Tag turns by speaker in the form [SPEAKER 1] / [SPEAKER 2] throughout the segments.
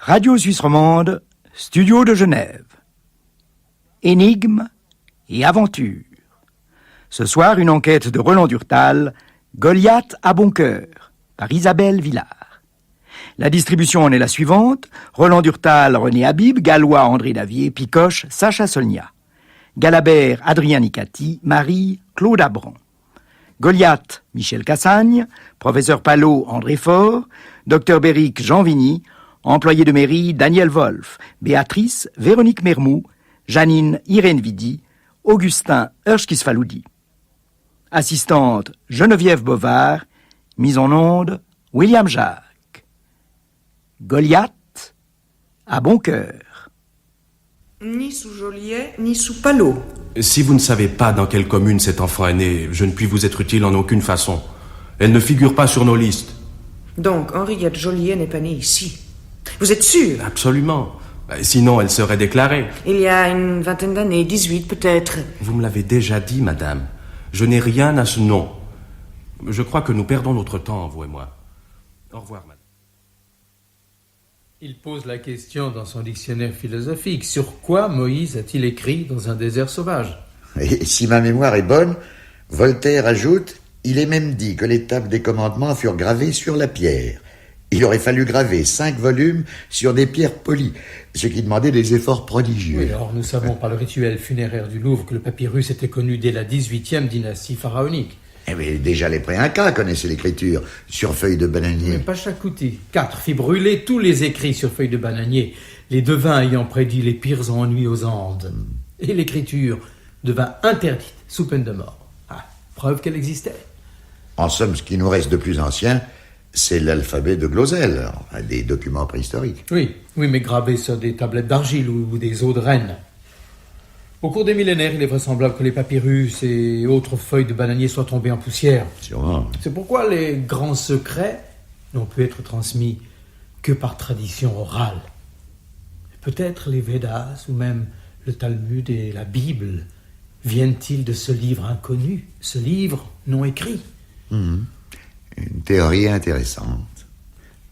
[SPEAKER 1] Radio Suisse Romande, Studio de Genève. Énigme et aventure. Ce soir, une enquête de Roland Durtal, Goliath à bon cœur, par Isabelle Villard. La distribution en est la suivante: Roland Durtal, René Habib, Gallois, André Davier, Picoche, Sacha Solnia. Galabert, Adrien Nicati, Marie, Claude Abran. Goliath, Michel Cassagne, Professeur Palot, André Faure, Dr Béric, Jean Vigny, Employé de mairie, Daniel Wolf, Béatrice, Véronique Mermou, Janine, Irène Vidi, Augustin, Hirschkis-Faloudi. Assistante, Geneviève Bovard, mise en onde, William Jacques. Goliath, à bon cœur.
[SPEAKER 2] Ni sous Joliet, ni sous Palot.
[SPEAKER 3] Si vous ne savez pas dans quelle commune cet enfant est né, je ne puis vous être utile en aucune façon. Elle ne figure pas sur nos listes.
[SPEAKER 2] Donc, Henriette Joliet n'est pas née ici. Vous êtes sûr?
[SPEAKER 3] Absolument. Sinon, elle serait déclarée.
[SPEAKER 2] Il y a une vingtaine d'années, 18 peut-être.
[SPEAKER 3] Vous me l'avez déjà dit, madame. Je n'ai rien à ce nom. Je crois que nous perdons notre temps, vous et moi. Au revoir, madame.
[SPEAKER 4] Il pose la question dans son dictionnaire philosophique. Sur quoi Moïse a-t-il écrit dans un désert sauvage?
[SPEAKER 5] Et si ma mémoire est bonne, Voltaire ajoute: il est même dit que les tables des commandements furent gravées sur la pierre. Il aurait fallu graver 5 volumes sur des pierres polies, ce qui demandait des efforts prodigieux.
[SPEAKER 4] Oui, alors nous savons par le rituel funéraire du Louvre que le papyrus était connu dès la 18e dynastie pharaonique.
[SPEAKER 5] Eh bien, déjà les pré-incas connaissaient l'écriture sur feuilles de bananier.
[SPEAKER 4] Mais Pachacouti 4 fit brûler tous les écrits sur feuilles de bananier, les devins ayant prédit les pires ennuis aux Andes. Et l'écriture devint interdite sous peine de mort. Ah, preuve qu'elle existait.
[SPEAKER 5] En somme, ce qui nous reste de plus ancien, c'est l'alphabet de Glosel, des documents préhistoriques.
[SPEAKER 4] Oui, mais gravé sur des tablettes d'argile ou des os de renne. Au cours des millénaires, il est vraisemblable que les papyrus et autres feuilles de bananier soient tombées en poussière.
[SPEAKER 5] Sûrement.
[SPEAKER 4] C'est pourquoi les grands secrets n'ont pu être transmis que par tradition orale. Peut-être les Védas ou même le Talmud et la Bible viennent-ils de ce livre inconnu, ce livre non écrit.
[SPEAKER 5] Une théorie intéressante.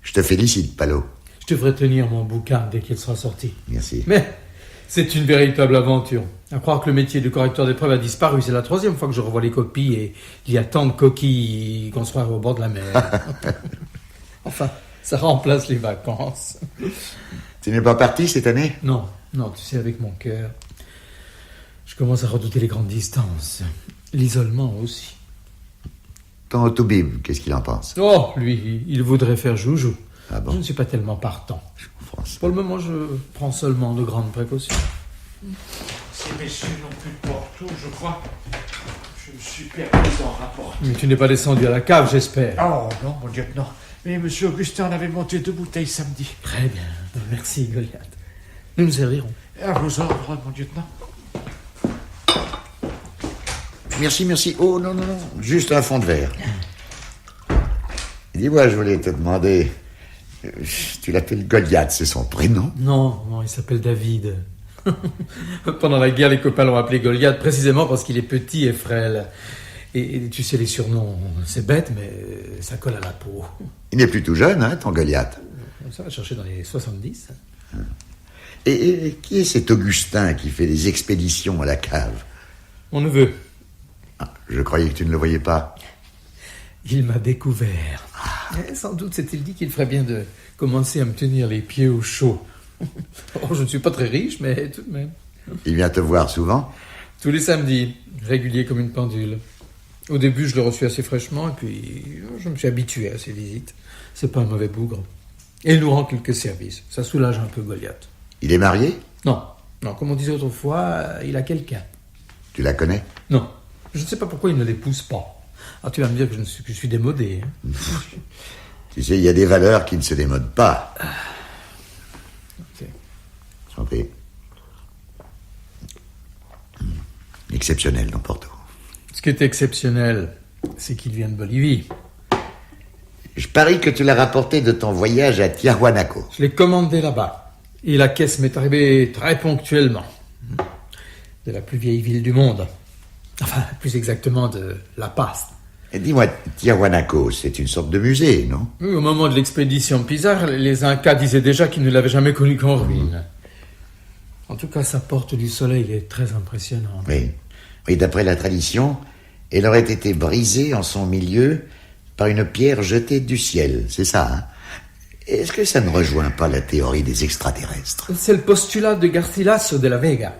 [SPEAKER 5] Je te félicite, Palot.
[SPEAKER 4] Je devrais tenir mon bouquin dès qu'il sera sorti.
[SPEAKER 5] Merci.
[SPEAKER 4] Mais c'est une véritable aventure. À croire que le métier de correcteur d'épreuves a disparu. C'est la 3e fois que je revois les copies et il y a tant de coquilles qu'on se croirait au bord de la mer. Enfin, ça remplace les vacances.
[SPEAKER 5] Tu n'es pas parti cette année?
[SPEAKER 4] Non, tu sais, avec mon cœur, je commence à redouter les grandes distances. L'isolement aussi.
[SPEAKER 5] Ton Toubib, qu'est-ce qu'il en pense?
[SPEAKER 4] Oh, lui, il voudrait faire joujou.
[SPEAKER 5] Ah bon?
[SPEAKER 4] Je ne suis pas tellement partant.
[SPEAKER 5] Je comprends ça.
[SPEAKER 4] Pour le moment, je prends seulement de grandes précautions.
[SPEAKER 6] Ces messieurs n'ont plus de porto, je crois. Je me suis permis d'en rapporter.
[SPEAKER 4] Mais tu n'es pas descendu à la cave, j'espère.
[SPEAKER 6] Oh non, mon lieutenant. Mais monsieur Augustin en avait monté 2 bouteilles samedi.
[SPEAKER 4] Très bien. Merci, Goliath. Nous nous servirons.
[SPEAKER 6] À vos ordres, mon lieutenant.
[SPEAKER 5] Merci. Oh, non. Juste un fond de verre. Dis-moi, je voulais te demander... Tu l'appelles Goliath, c'est son prénom?
[SPEAKER 4] Non, il s'appelle David. Pendant la guerre, les copains l'ont appelé Goliath précisément parce qu'il est petit et frêle. Et tu sais, les surnoms, c'est bête, mais ça colle à la peau.
[SPEAKER 5] Il n'est plus tout jeune, hein, ton Goliath?
[SPEAKER 4] Ça va chercher dans les 70.
[SPEAKER 5] Et qui est cet Augustin qui fait des expéditions à la cave?
[SPEAKER 4] Mon neveu.
[SPEAKER 5] Ah, je croyais que tu ne le voyais pas.
[SPEAKER 4] Il m'a découvert. Et sans doute s'est-il dit qu'il ferait bien de commencer à me tenir les pieds au chaud. Oh, je ne suis pas très riche, mais tout de même.
[SPEAKER 5] Il vient te voir souvent?
[SPEAKER 4] Tous les samedis, régulier comme une pendule. Au début, je le reçus assez fraîchement, et puis je me suis habitué à ses visites. C'est pas un mauvais bougre. Et il nous rend quelques services. Ça soulage un peu Goliath.
[SPEAKER 5] Il est marié?
[SPEAKER 4] Non, comme on disait autrefois, il a quelqu'un.
[SPEAKER 5] Tu la connais?
[SPEAKER 4] Non, je ne sais pas pourquoi il ne l'épouse pas. Ah, tu vas me dire que je suis démodé. Hein.
[SPEAKER 5] Tu sais, il y a des valeurs qui ne se démodent pas.
[SPEAKER 4] Okay.
[SPEAKER 5] J'en prie. Exceptionnel dans Porto.
[SPEAKER 4] Ce qui est exceptionnel, c'est qu'il vient de Bolivie.
[SPEAKER 5] Je parie que tu l'as rapporté de ton voyage à Tiahuanaco.
[SPEAKER 4] Je l'ai commandé là-bas. Et la caisse m'est arrivée très ponctuellement. De la plus vieille ville du monde. Enfin, plus exactement de La Paz.
[SPEAKER 5] Dis-moi, Tiahuanaco, c'est une sorte de musée, non?
[SPEAKER 4] Oui, au moment de l'expédition Pizarre, les Incas disaient déjà qu'ils ne l'avaient jamais connu qu'en ruine. En tout cas, sa porte du soleil est très impressionnante.
[SPEAKER 5] Oui. Oui, d'après la tradition, elle aurait été brisée en son milieu par une pierre jetée du ciel, c'est ça, hein? Est-ce que ça ne rejoint pas la théorie des extraterrestres?
[SPEAKER 4] C'est le postulat de Garcilaso de la Vega.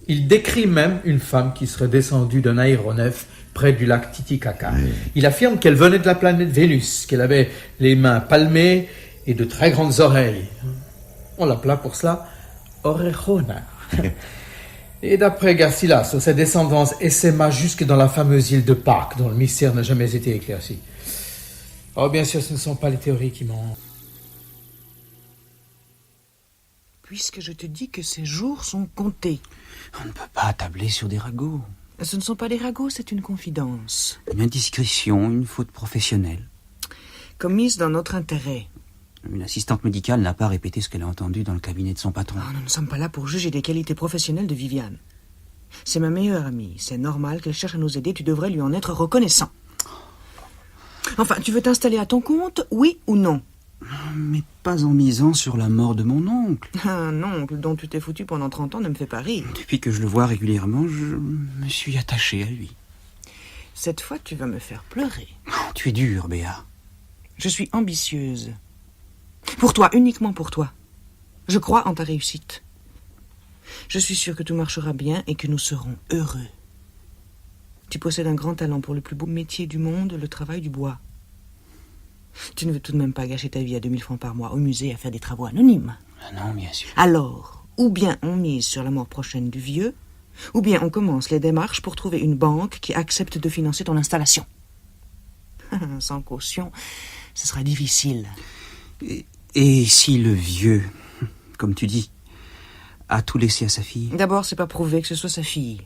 [SPEAKER 4] Il décrit même une femme qui serait descendue d'un aéronef près du lac Titicaca.
[SPEAKER 5] Oui.
[SPEAKER 4] Il affirme qu'elle venait de la planète Vénus, qu'elle avait les mains palmées et de très grandes oreilles. On l'appela pour cela Orejona. Et d'après Garcilaso, sa descendance essaima jusque dans la fameuse île de Pâques, dont le mystère n'a jamais été éclairci. Oh, bien sûr, ce ne sont pas les théories qui m'ont...
[SPEAKER 2] Puisque je te dis que ces jours sont comptés.
[SPEAKER 7] On ne peut pas tabler sur des ragots.
[SPEAKER 2] Ce ne sont pas des ragots, c'est une confidence.
[SPEAKER 7] Une indiscrétion, une faute professionnelle.
[SPEAKER 2] Commise dans notre intérêt.
[SPEAKER 7] Une assistante médicale n'a pas répété ce qu'elle a entendu dans le cabinet de son patron.
[SPEAKER 2] Oh, nous ne sommes pas là pour juger des qualités professionnelles de Viviane. C'est ma meilleure amie. C'est normal qu'elle cherche à nous aider. Tu devrais lui en être reconnaissant. Enfin, tu veux t'installer à ton compte, oui ou non?
[SPEAKER 7] Mais pas en misant sur la mort de mon oncle.
[SPEAKER 2] Un oncle dont tu t'es foutu pendant 30 ans ne me fait pas rire.
[SPEAKER 7] Depuis que je le vois régulièrement, je me suis attaché à lui.
[SPEAKER 2] Cette fois, tu vas me faire pleurer.
[SPEAKER 7] Tu es dur, Béa.
[SPEAKER 2] Je suis ambitieuse. Pour toi, uniquement pour toi. Je crois en ta réussite. Je suis sûre que tout marchera bien et que nous serons heureux. Tu possèdes un grand talent pour le plus beau métier du monde, le travail du bois. Tu ne veux tout de même pas gâcher ta vie à 2000 francs par mois au musée à faire des travaux anonymes.
[SPEAKER 7] Ah non, bien sûr.
[SPEAKER 2] Alors, ou bien on mise sur la mort prochaine du vieux, ou bien on commence les démarches pour trouver une banque qui accepte de financer ton installation. Sans caution, ce sera difficile.
[SPEAKER 7] Et si le vieux, comme tu dis, a tout laissé à sa fille?
[SPEAKER 2] D'abord, c'est pas prouvé que ce soit sa fille.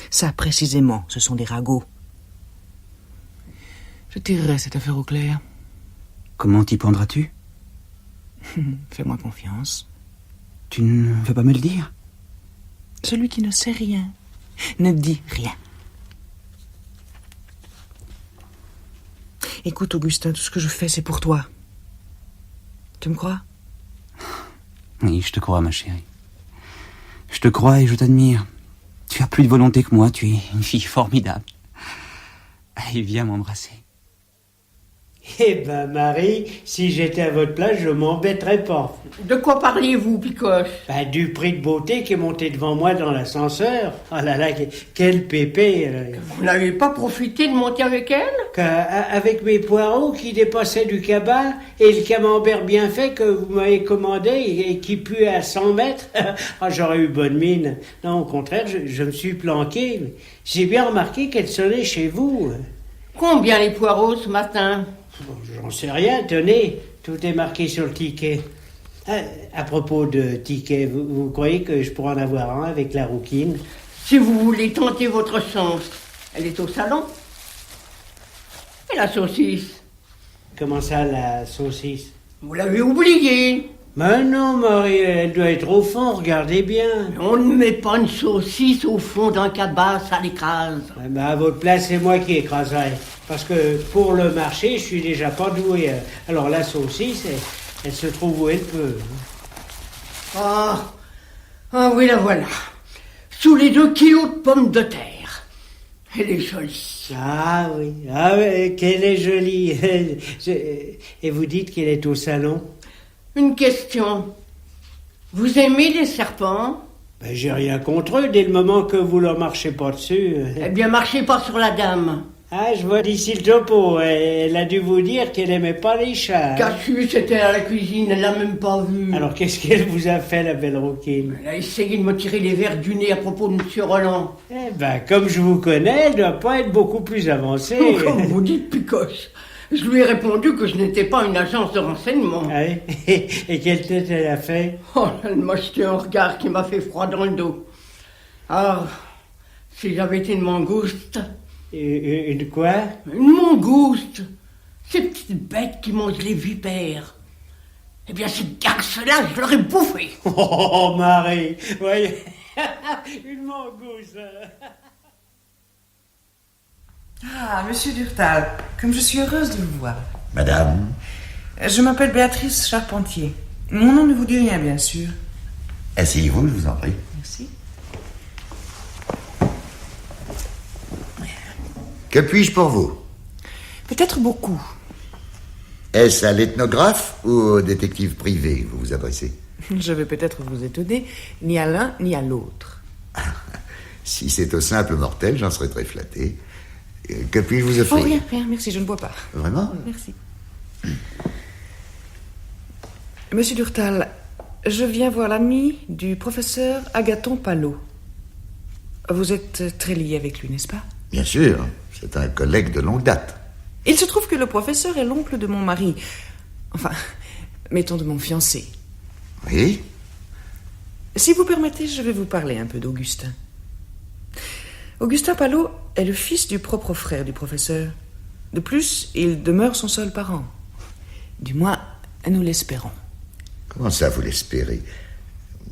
[SPEAKER 2] Ça, précisément, ce sont des ragots. Je tirerai cette affaire au clair.
[SPEAKER 7] Comment t'y prendras-tu?
[SPEAKER 2] Fais-moi confiance.
[SPEAKER 7] Tu ne veux pas me le dire?
[SPEAKER 2] Celui qui ne sait rien ne dit rien. Écoute, Augustin, tout ce que je fais, c'est pour toi. Tu me crois?
[SPEAKER 7] Oui, je te crois, ma chérie. Je te crois et je t'admire. Tu as plus de volonté que moi, tu es une fille formidable. Allez, viens m'embrasser.
[SPEAKER 8] Eh ben, Marie, si j'étais à votre place, je m'embêterais pas.
[SPEAKER 9] De quoi parliez-vous, Picoche?
[SPEAKER 8] Ben, du prix de beauté qui est monté devant moi dans l'ascenseur. Oh là là, quel pépé.
[SPEAKER 9] Vous n'avez pas profité de monter avec elle?
[SPEAKER 8] Avec mes poireaux qui dépassaient du cabas et le camembert bien fait que vous m'avez commandé et qui pue à 100 mètres, oh, j'aurais eu bonne mine. Non, au contraire, je me suis planqué. J'ai bien remarqué qu'elle sonnait chez vous.
[SPEAKER 9] Combien les poireaux ce matin?
[SPEAKER 8] J'en sais rien, tenez, tout est marqué sur le ticket. À propos de ticket, vous croyez que je pourrais en avoir un avec la rouquine?
[SPEAKER 9] Si vous voulez tenter votre chance, elle est au salon. Et la saucisse?
[SPEAKER 8] Comment ça, la saucisse?
[SPEAKER 9] Vous l'avez oubliée.
[SPEAKER 8] Mais non, Marie, elle doit être au fond, regardez bien.
[SPEAKER 9] On ne met pas une saucisse au fond d'un cabas, ça l'écrase.
[SPEAKER 8] Ouais, ben à votre place, c'est moi qui écraserai. Parce que pour le marché, je suis déjà pas doué. Alors la saucisse, elle se trouve où elle peut.
[SPEAKER 9] Ah oui, la voilà. Sous les 2 kilos de pommes de terre. Elle est jolie.
[SPEAKER 8] Ah oui, qu'elle est jolie. Et vous dites qu'elle est au salon?
[SPEAKER 9] Une question. Vous aimez les serpents?
[SPEAKER 8] Ben, j'ai rien contre eux dès le moment que vous leur marchez pas dessus.
[SPEAKER 9] Eh bien, marchez pas sur la dame.
[SPEAKER 8] Ah, je vois d'ici le topo. Elle a dû vous dire qu'elle aimait pas les chats.
[SPEAKER 9] Cachue, c'était à la cuisine, elle l'a même pas vu.
[SPEAKER 8] Alors, qu'est-ce qu'elle vous a fait, la belle rouquine?
[SPEAKER 9] Elle a essayé de me tirer les verres du nez à propos de M. Roland.
[SPEAKER 8] Eh ben, comme je vous connais, elle doit pas être beaucoup plus avancée.
[SPEAKER 9] Comme vous dites, Picoche. Je lui ai répondu que je n'étais pas une agence de renseignement.
[SPEAKER 8] Ah oui? Et quelle tête elle a fait?
[SPEAKER 9] Oh, elle m'a jeté un regard qui m'a fait froid dans le dos. Ah, si j'avais été une mangouste...
[SPEAKER 8] Une quoi?
[SPEAKER 9] Une mangouste. Ces petites bêtes qui mangent les vipères. Eh bien, ces garces-là, je l'aurais bouffé.
[SPEAKER 8] Oh, Marie, voyez, une mangouste.
[SPEAKER 2] Ah, monsieur Durtal, comme je suis heureuse de vous voir.
[SPEAKER 5] Madame,
[SPEAKER 2] Je m'appelle Béatrice Charpentier. Mon nom ne vous dit rien, bien sûr.
[SPEAKER 5] asseyez-vous, je vous en prie.
[SPEAKER 2] Merci.
[SPEAKER 5] Que puis-je pour vous?
[SPEAKER 2] Peut-être beaucoup.
[SPEAKER 5] Est-ce à l'ethnographe ou au détective privé que vous vous adressez?
[SPEAKER 2] Je vais peut-être vous étonner, ni à l'un ni à l'autre.
[SPEAKER 5] Si c'est au simple mortel, j'en serais très flatté. Que puis-je vous
[SPEAKER 2] Oh,
[SPEAKER 5] offrir?
[SPEAKER 2] rien, merci, je ne bois pas.
[SPEAKER 5] Vraiment?
[SPEAKER 2] Merci. Monsieur Durtal, je viens voir l'ami du professeur Agathon Palot. Vous êtes très lié avec lui, n'est-ce pas?
[SPEAKER 5] Bien sûr, c'est un collègue de longue date.
[SPEAKER 2] Il se trouve que le professeur est l'oncle de mon mari. Enfin, mettons de mon fiancé.
[SPEAKER 5] Oui?
[SPEAKER 2] Si vous permettez, je vais vous parler un peu d'Augustin. Augustin Palot est le fils du propre frère du professeur. De plus, il demeure son seul parent. Du moins, nous l'espérons.
[SPEAKER 5] Comment ça, vous l'espérez?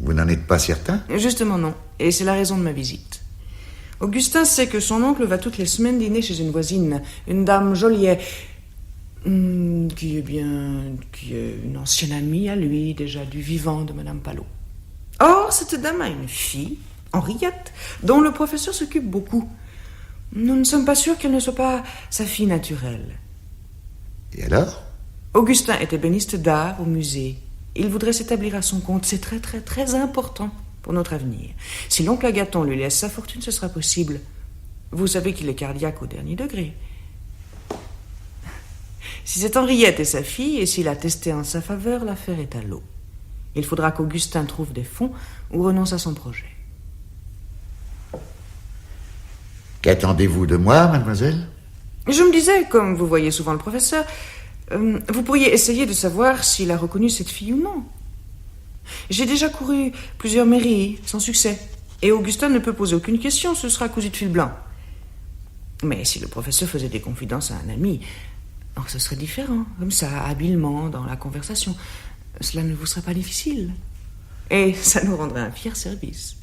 [SPEAKER 5] Vous n'en êtes pas certain?
[SPEAKER 2] Justement non, et c'est la raison de ma visite. Augustin sait que son oncle va toutes les semaines dîner chez une voisine, une dame Joliet, qui est une ancienne amie à lui, déjà du vivant de Madame Palot. Or, cette dame a une fille, Henriette, dont le professeur s'occupe beaucoup. Nous ne sommes pas sûrs qu'elle ne soit pas sa fille naturelle.
[SPEAKER 5] Et alors?
[SPEAKER 2] Augustin est ébéniste d'art au musée. Il voudrait s'établir à son compte. C'est très, très, très important pour notre avenir. Si l'oncle Agathon lui laisse sa fortune, ce sera possible. Vous savez qu'il est cardiaque au dernier degré. Si c'est Henriette et sa fille, et s'il a testé en sa faveur, l'affaire est à l'eau. Il faudra qu'Augustin trouve des fonds ou renonce à son projet.
[SPEAKER 5] Qu'attendez-vous de moi, mademoiselle?
[SPEAKER 2] Je me disais, comme vous voyez souvent le professeur, vous pourriez essayer de savoir s'il a reconnu cette fille ou non. J'ai déjà couru plusieurs mairies, sans succès. Et Augustin ne peut poser aucune question, ce sera cousu de fil blanc. Mais si le professeur faisait des confidences à un ami, alors ce serait différent, comme ça, habilement, dans la conversation. Cela ne vous serait pas difficile. Et ça nous rendrait un fier service.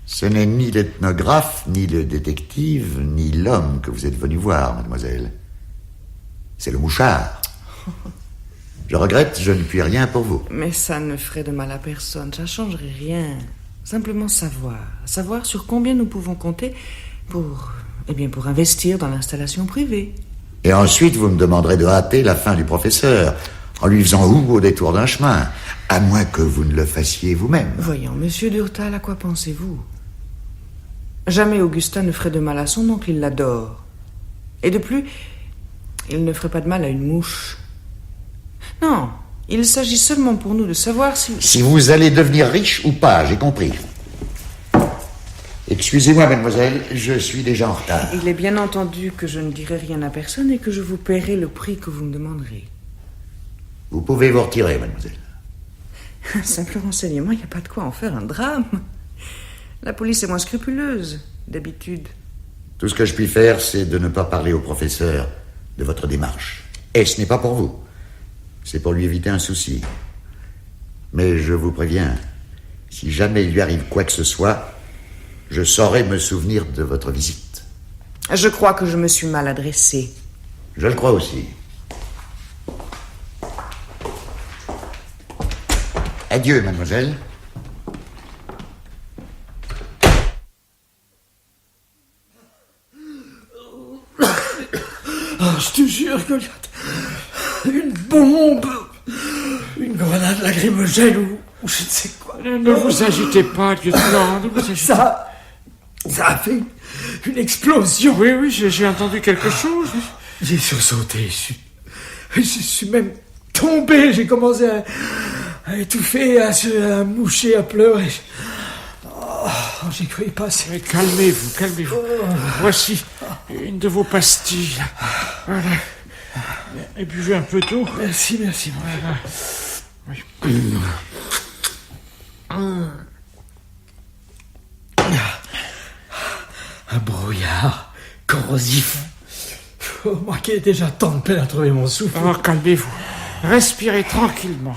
[SPEAKER 5] Ce n'est ni l'ethnographe, ni le détective, ni l'homme que vous êtes venu voir, mademoiselle. C'est le mouchard. Je regrette, je ne puis rien pour vous.
[SPEAKER 2] Mais ça ne ferait de mal à personne, ça changerait rien. Simplement savoir sur combien nous pouvons compter pour investir dans l'installation privée.
[SPEAKER 5] Et ensuite, vous me demanderez de hâter la fin du professeur, en lui faisant houe au détour d'un chemin, à moins que vous ne le fassiez vous-même.
[SPEAKER 2] Voyons, monsieur Durtal, à quoi pensez-vous? Jamais Augustin ne ferait de mal à son oncle, il l'adore. Et de plus, il ne ferait pas de mal à une mouche. Non, il s'agit seulement pour nous de savoir
[SPEAKER 5] si vous allez devenir riche ou pas, j'ai compris. Excusez-moi, mademoiselle, je suis déjà en retard.
[SPEAKER 2] Il est bien entendu que je ne dirai rien à personne et que je vous paierai le prix que vous me demanderez.
[SPEAKER 5] Vous pouvez vous retirer, mademoiselle.
[SPEAKER 2] Un simple renseignement, il n'y a pas de quoi en faire un drame. La police est moins scrupuleuse, d'habitude.
[SPEAKER 5] Tout ce que je puis faire, c'est de ne pas parler au professeur de votre démarche. Et ce n'est pas pour vous. C'est pour lui éviter un souci. Mais je vous préviens, si jamais il lui arrive quoi que ce soit, je saurai me souvenir de votre visite.
[SPEAKER 2] Je crois que je me suis mal adressée.
[SPEAKER 5] Je le crois aussi. Adieu, mademoiselle.
[SPEAKER 9] Je te jure, Goliath, une bombe, une grenade lacrymogène ou je ne sais quoi.
[SPEAKER 6] Ne vous agitez pas, lieutenant, ne vous agitez pas.
[SPEAKER 9] Ça a fait une explosion.
[SPEAKER 6] Oui, j'ai entendu quelque chose.
[SPEAKER 9] J'ai sursauté, je suis même tombé, j'ai commencé à étouffer, à moucher, à pleurer. J'ai cru y passer.
[SPEAKER 6] Mais calmez-vous. Voici une de vos pastilles. Voilà. Et buvez un peu d'eau.
[SPEAKER 9] Merci.
[SPEAKER 6] Voilà. Oui.
[SPEAKER 9] Un brouillard corrosif. Moi qui ai déjà tant de peine à trouver mon souffle.
[SPEAKER 6] Alors calmez-vous. Respirez tranquillement.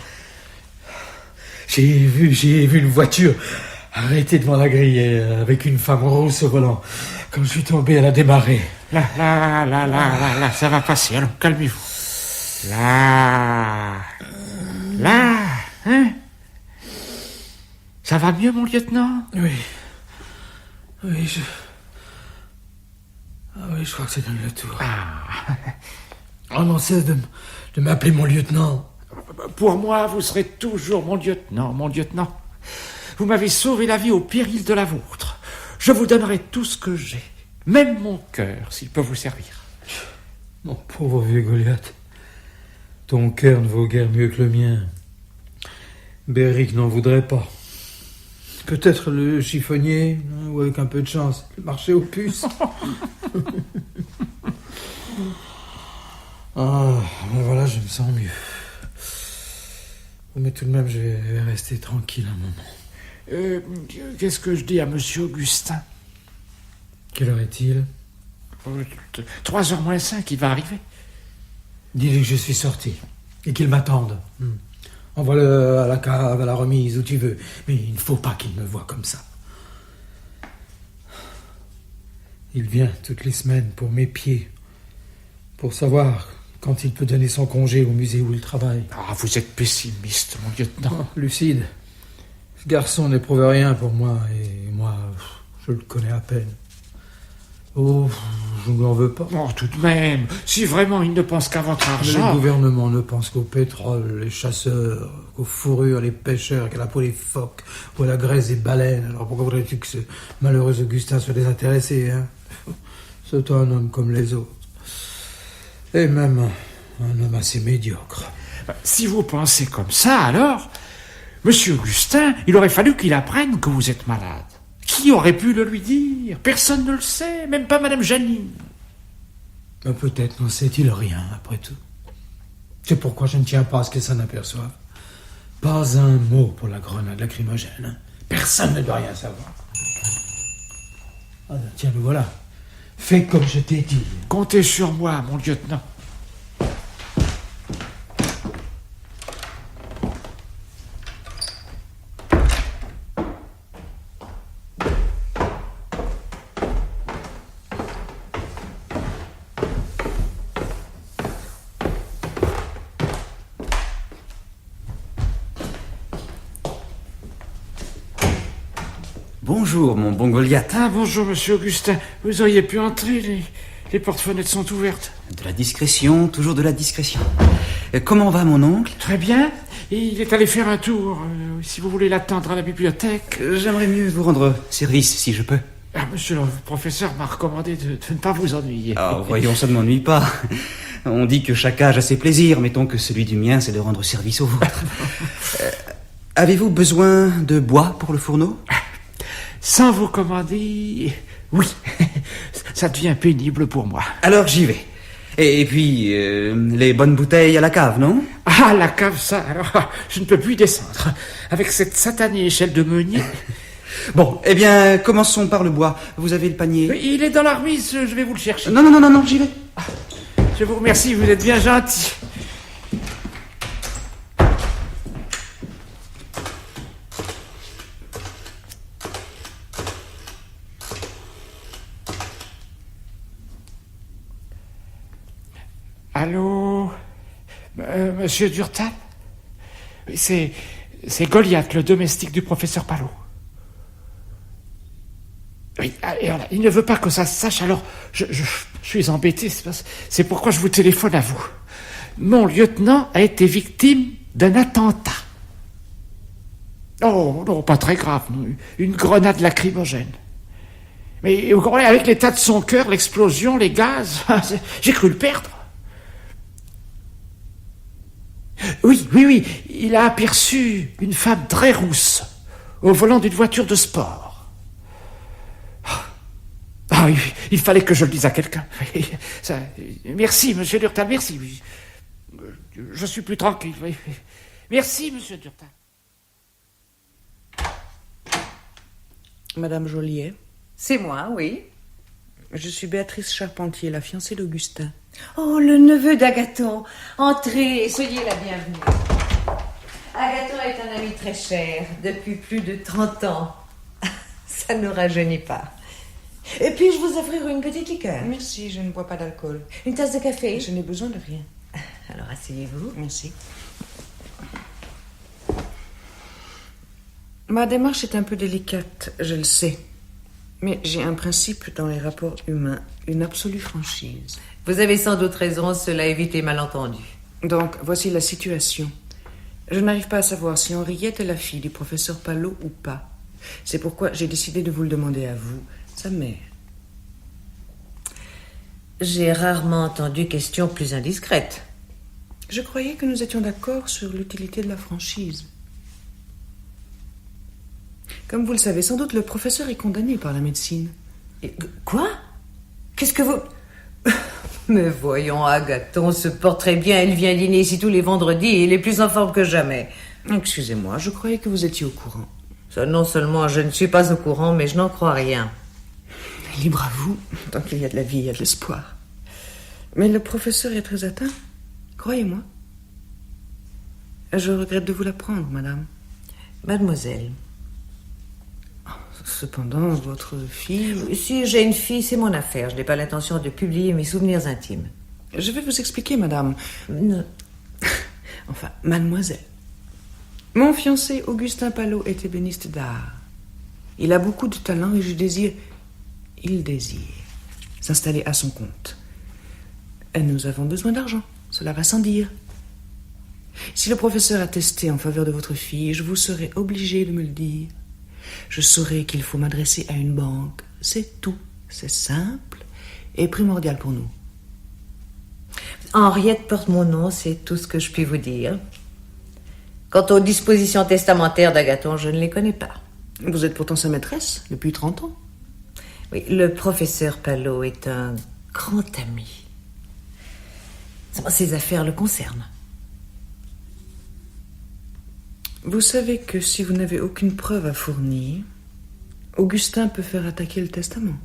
[SPEAKER 9] J'ai vu une voiture arrêtée devant la grille avec une femme rousse au volant. Quand je suis tombé, elle a démarré.
[SPEAKER 6] Là, ça va passer, alors calmez-vous. Là, hein? Ça va mieux, mon lieutenant?
[SPEAKER 9] Oui, je crois que ça donne le tour. On n'en cesse de m'appeler mon lieutenant.
[SPEAKER 6] Pour moi, vous serez toujours mon lieutenant, mon lieutenant. Vous m'avez sauvé la vie au péril de la vôtre. Je vous donnerai tout ce que j'ai, même mon cœur, s'il peut vous servir.
[SPEAKER 4] Mon pauvre vieux Goliath, ton cœur ne vaut guère mieux que le mien. Béric n'en voudrait pas. Peut-être le chiffonnier, ou avec un peu de chance, le marché aux puces. Ben voilà, je me sens mieux. Mais tout de même, je vais rester tranquille un moment.
[SPEAKER 6] Qu'est-ce que je dis à monsieur Augustin?
[SPEAKER 4] Quelle heure est-il?
[SPEAKER 6] 3h moins 5, il va arriver.
[SPEAKER 4] Dis-lui que je suis sorti et qu'il m'attende. Envoie-le à la cave, à la remise, où tu veux. Mais il ne faut pas qu'il me voie comme ça. Il vient toutes les semaines pour m'épier, pour savoir quand il peut donner son congé au musée où il travaille.
[SPEAKER 6] Vous êtes pessimiste, mon lieutenant.
[SPEAKER 4] Lucide. Ce garçon n'éprouve rien pour moi, et moi, je le connais à peine. Oh, je ne l'en veux pas.
[SPEAKER 6] Tout de même, si vraiment il ne pense qu'à votre argent...
[SPEAKER 4] Le gouvernement ne pense qu'au pétrole, les chasseurs, qu'aux fourrures, les pêcheurs, qu'à la peau des phoques, ou à la graisse des baleines. Alors pourquoi voudrais-tu que ce malheureux Augustin soit désintéressé, hein? C'est un homme comme les autres. Et même un homme assez médiocre.
[SPEAKER 6] Si vous pensez comme ça, alors... Monsieur Augustin, il aurait fallu qu'il apprenne que vous êtes malade. Qui aurait pu le lui dire? Personne ne le sait, même pas Madame Janine.
[SPEAKER 4] Mais peut-être n'en sait-il rien, après tout. C'est pourquoi je ne tiens pas à ce que ça n'aperçoive. Pas un mot pour la grenade lacrymogène. Hein. Personne ne doit rien savoir. Tiens, le voilà. Fais comme je t'ai dit.
[SPEAKER 6] Comptez sur moi, mon lieutenant.
[SPEAKER 7] Bonjour, mon bon Goliath.
[SPEAKER 6] Bonjour, monsieur Augustin. Vous auriez pu entrer, les portes-fenêtres sont ouvertes.
[SPEAKER 7] De la discrétion, toujours de la discrétion. Comment va mon oncle?
[SPEAKER 6] Très bien. Il est allé faire un tour. Si vous voulez l'attendre à la bibliothèque...
[SPEAKER 7] J'aimerais mieux vous rendre service, si je peux.
[SPEAKER 6] Monsieur le professeur m'a recommandé de ne pas vous ennuyer.
[SPEAKER 7] Voyons, ça ne m'ennuie pas. On dit que chaque âge a ses plaisirs. Mettons que celui du mien, c'est de rendre service au vôtre. Avez-vous besoin de bois pour le fourneau?
[SPEAKER 6] Sans vous commander... Oui, ça devient pénible pour moi.
[SPEAKER 7] Alors j'y vais. Et puis, les bonnes bouteilles à la cave, non?
[SPEAKER 6] La cave, ça, alors, je ne peux plus y descendre. Avec cette satanée échelle de meunier...
[SPEAKER 7] Bon, eh bien, commençons par le bois. Vous avez le panier?
[SPEAKER 6] Il est dans la remise, je vais vous le chercher.
[SPEAKER 7] Non, j'y vais.
[SPEAKER 6] Je vous remercie, vous êtes bien gentil. Allô, monsieur Durtal? C'est Goliath, le domestique du professeur Palot. Oui, et voilà, il ne veut pas que ça se sache, alors je suis embêté, c'est pourquoi je vous téléphone à vous. Mon lieutenant a été victime d'un attentat. Oh, non, pas très grave, non, une grenade lacrymogène. Mais vous comprenez, avec l'état de son cœur, l'explosion, les gaz, j'ai cru le perdre. Oui, il a aperçu une femme très rousse au volant d'une voiture de sport. Oui, il fallait que je le dise à quelqu'un. Merci, monsieur Durtal, merci. Je suis plus tranquille. Merci, monsieur Durtal.
[SPEAKER 2] Madame Joliet?
[SPEAKER 10] C'est moi, oui.
[SPEAKER 2] Je suis Béatrice Charpentier, la fiancée d'Augustin.
[SPEAKER 10] Oh, le neveu d'Agathon. Entrez et soyez la bienvenue. Agathon est un ami très cher, depuis plus de 30 ans. Ça ne nous rajeunit pas. Et puis-je vous offrir une petite liqueur?
[SPEAKER 2] Merci, je ne bois pas d'alcool.
[SPEAKER 10] Une tasse de café?
[SPEAKER 2] Je n'ai besoin de rien.
[SPEAKER 10] Alors asseyez-vous.
[SPEAKER 2] Merci. Ma démarche est un peu délicate, je le sais. Mais j'ai un principe dans les rapports humains, une absolue franchise.
[SPEAKER 10] Vous avez sans doute raison, cela évite les malentendus.
[SPEAKER 2] Donc, voici la situation. Je n'arrive pas à savoir si Henriette est la fille du professeur Palot ou pas. C'est pourquoi j'ai décidé de vous le demander à vous, sa mère.
[SPEAKER 10] J'ai rarement entendu question plus indiscrète.
[SPEAKER 2] Je croyais que nous étions d'accord sur l'utilité de la franchise. Comme vous le savez, sans doute le professeur est condamné par la médecine.
[SPEAKER 10] Quoi? Qu'est-ce que vous... Mais voyons, Agathon se porte très bien. Elle vient dîner ici tous les vendredis et il est plus en forme que jamais.
[SPEAKER 2] Excusez-moi, je croyais que vous étiez au courant.
[SPEAKER 10] Ça, non seulement je ne suis pas au courant, mais je n'en crois rien.
[SPEAKER 2] Libre à vous, tant qu'il y a de la vie, il y a de l'espoir. Mais le professeur est très atteint, croyez-moi. Je regrette de vous l'apprendre, madame.
[SPEAKER 10] Mademoiselle.
[SPEAKER 2] Cependant, votre fille...
[SPEAKER 10] Si j'ai une fille, c'est mon affaire. Je n'ai pas l'intention de publier mes souvenirs intimes.
[SPEAKER 2] Je vais vous expliquer, madame.
[SPEAKER 10] Non.
[SPEAKER 2] Enfin, mademoiselle. Mon fiancé, Augustin Palot, est ébéniste d'art. Il a beaucoup de talent et il désire s'installer à son compte. Et nous avons besoin d'argent, cela va sans dire. Si le professeur a testé en faveur de votre fille, je vous serai obligé de me le dire. Je saurai qu'il faut m'adresser à une banque. C'est tout. C'est simple et primordial pour nous.
[SPEAKER 10] Henriette porte mon nom, c'est tout ce que je puis vous dire. Quant aux dispositions testamentaires d'Agathon, je ne les connais pas.
[SPEAKER 2] Vous êtes pourtant sa maîtresse depuis 30 ans.
[SPEAKER 10] Oui, le professeur Palot est un grand ami. Ses affaires le concernent.
[SPEAKER 2] Vous savez que si vous n'avez aucune preuve à fournir, Augustin peut faire attaquer le testament.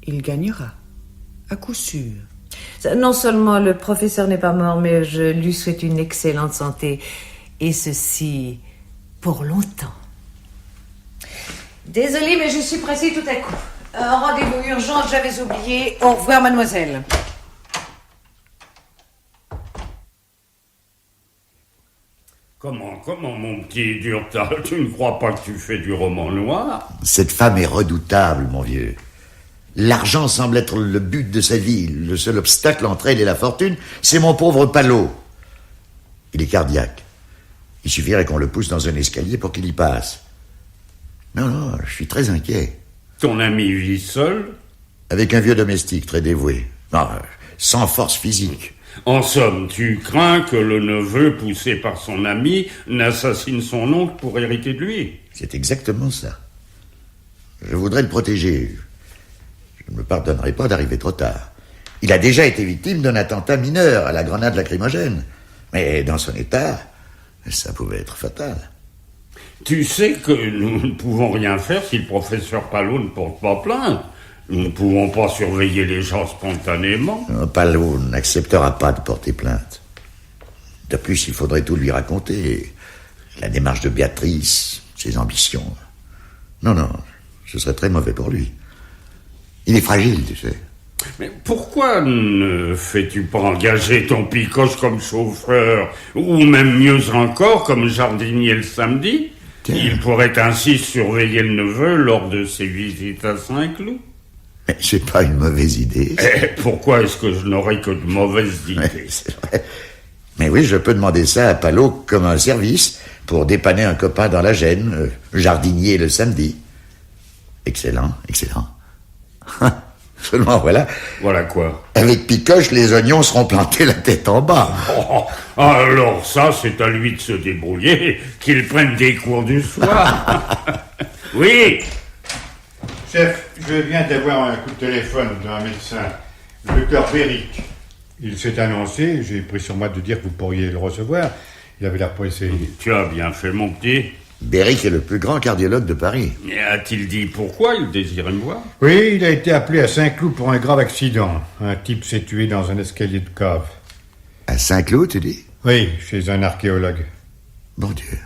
[SPEAKER 2] Il gagnera, à coup sûr.
[SPEAKER 10] Non seulement le professeur n'est pas mort, mais je lui souhaite une excellente santé. Et ceci pour longtemps. Désolée, mais je suis pressée tout à coup. Un rendez-vous urgent, j'avais oublié. Au revoir, mademoiselle.
[SPEAKER 11] Comment, mon petit Durtal, tu ne crois pas que tu fais du roman noir?
[SPEAKER 5] Cette femme est redoutable, mon vieux. L'argent semble être le but de sa vie. Le seul obstacle entre elle et la fortune, c'est mon pauvre Palot. Il est cardiaque. Il suffirait qu'on le pousse dans un escalier pour qu'il y passe. Non, je suis très inquiet.
[SPEAKER 11] Ton ami vit seul?
[SPEAKER 5] Avec un vieux domestique très dévoué. Non, sans force physique.
[SPEAKER 11] En somme, tu crains que le neveu, poussé par son ami, n'assassine son oncle pour hériter de lui?
[SPEAKER 5] C'est exactement ça. Je voudrais le protéger. Je ne me pardonnerai pas d'arriver trop tard. Il a déjà été victime d'un attentat mineur à la grenade lacrymogène. Mais dans son état, ça pouvait être fatal.
[SPEAKER 11] Tu sais que nous ne pouvons rien faire si le professeur Palot ne porte pas plainte. Nous ne pouvons pas surveiller les gens spontanément.
[SPEAKER 5] Palot n'acceptera pas de porter plainte. De plus, il faudrait tout lui raconter. La démarche de Béatrice, ses ambitions. Non, ce serait très mauvais pour lui. Il est fragile, tu sais.
[SPEAKER 11] Mais pourquoi ne fais-tu pas engager ton picoche comme chauffeur, ou même mieux encore, comme jardinier le samedi? Tiens. Il pourrait ainsi surveiller le neveu lors de ses visites à Saint-Cloud.
[SPEAKER 5] Mais c'est pas une mauvaise idée.
[SPEAKER 11] Pourquoi est-ce que je n'aurais que de mauvaises idées?
[SPEAKER 5] C'est vrai. Mais oui, je peux demander ça à Palot comme un service pour dépanner un copain dans la gêne, jardinier le samedi. Excellent. Seulement voilà.
[SPEAKER 11] Voilà quoi?
[SPEAKER 5] Avec Picoche, les oignons seront plantés la tête en bas.
[SPEAKER 11] Oh, alors ça, c'est à lui de se débrouiller, qu'il prenne des cours du soir. Oui.
[SPEAKER 12] Chef, je viens d'avoir un coup de téléphone d'un médecin, le docteur Béric. Il s'est annoncé, j'ai pris sur moi de dire que vous pourriez le recevoir. Il avait l'air pressé.
[SPEAKER 11] Tu as bien fait, mon petit.
[SPEAKER 5] Béric est le plus grand cardiologue de Paris.
[SPEAKER 11] A-t-il dit pourquoi il désirait me voir?
[SPEAKER 12] Oui, il a été appelé à Saint-Cloud pour un grave accident. Un type s'est tué dans un escalier de cave.
[SPEAKER 5] À Saint-Cloud, tu dis?
[SPEAKER 12] Oui, chez un archéologue.
[SPEAKER 5] Bon Dieu.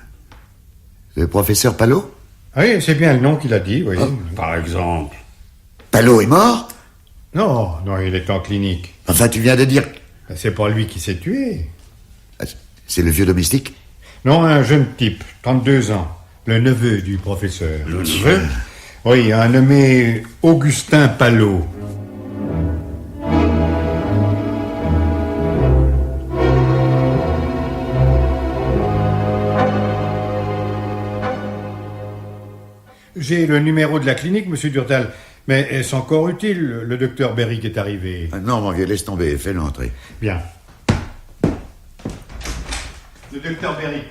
[SPEAKER 5] Le professeur Palot?
[SPEAKER 12] Oui, c'est bien le nom qu'il a dit, oui.
[SPEAKER 11] Par exemple.
[SPEAKER 5] Palot est mort?
[SPEAKER 12] Non, il est en clinique.
[SPEAKER 5] Enfin, tu viens de dire...
[SPEAKER 12] C'est pas lui qui s'est tué.
[SPEAKER 5] C'est le vieux domestique?
[SPEAKER 12] Non, un jeune type, 32 ans. Le neveu du professeur.
[SPEAKER 11] Le neveu?
[SPEAKER 12] Oui, un nommé Augustin Palot. J'ai le numéro de la clinique, monsieur Durtal. Mais est-ce encore utile? Le docteur Berry est arrivé.
[SPEAKER 5] Non, mon vieux, laisse tomber. Fais-le entrer.
[SPEAKER 12] Bien. Le docteur Berry.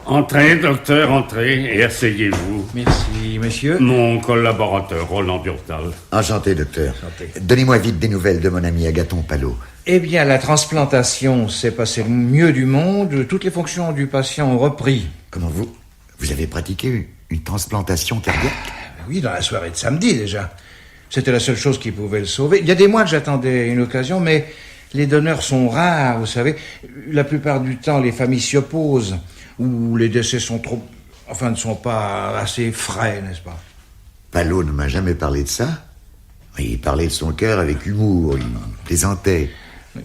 [SPEAKER 11] Entrez, docteur, entrez, et asseyez-vous.
[SPEAKER 13] Merci, monsieur.
[SPEAKER 11] Mon collaborateur, Roland Durtal.
[SPEAKER 5] Enchanté, docteur. Donnez-moi vite des nouvelles de mon ami Agathon Palot.
[SPEAKER 13] Eh bien, la transplantation s'est passée le mieux du monde. Toutes les fonctions du patient ont repris.
[SPEAKER 5] Comment vous avez pratiqué une transplantation cardiaque?
[SPEAKER 13] Oui, dans la soirée de samedi, déjà. C'était la seule chose qui pouvait le sauver. Il y a des mois que j'attendais une occasion, mais les donneurs sont rares, vous savez. La plupart du temps, les familles s'y opposent. Ou les décès sont ne sont pas assez frais, n'est-ce pas?
[SPEAKER 5] Palot ne m'a jamais parlé de ça. Il parlait de son cœur avec humour, il plaisantait.